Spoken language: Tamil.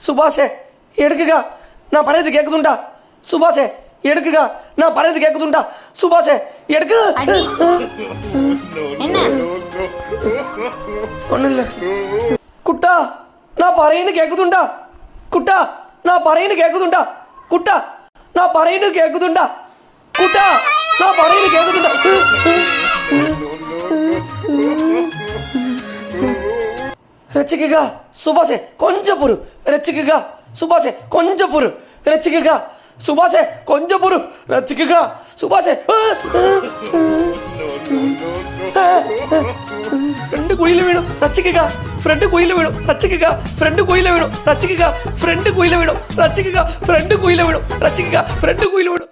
சுபாஷே எடுக்குக்கா, நான் பறையது கேட்குதுண்டா. சுபாஷே எடுக்குக்கா, நான் பறையது கேட்குதுண்டா. சுபாஷே எடுக்கு. ஒன்றும் இல்லை. குட்டா நான் பறையன்னு கேட்குதுண்டா. குட்டா நான் பறையன்னு கேட்குதுண்டா. குட்டா நான் பறையன்னு கேட்குதுண்டா. குட்டா நான் பறையன்னு கேட்குதுண்டா. ரச்சிக்கா சுபாஷே கொஞ்சம் பொறு. ரச்சிக்கா சுபாஷே கொஞ்சம் பொறு. ரச்சிக்கா சுபாஷே கொஞ்சம் பொறு. ரச்சிக்கா சுபாஷே. ஃப்ரெண்டு குயில வேணும். ரச்சிக்கா ஃப்ரெண்டு குயில வேணும். ரச்சிக்கா ஃப்ரெண்டு குயில வேணும். ரச்சிக்கா ஃப்ரெண்டு குயில வேணும். ரச்சிக்கா ஃப்ரெண்டு குயில வேணும். ரச்சிக்கா ஃப்ரெண்டு குயில வேணும்.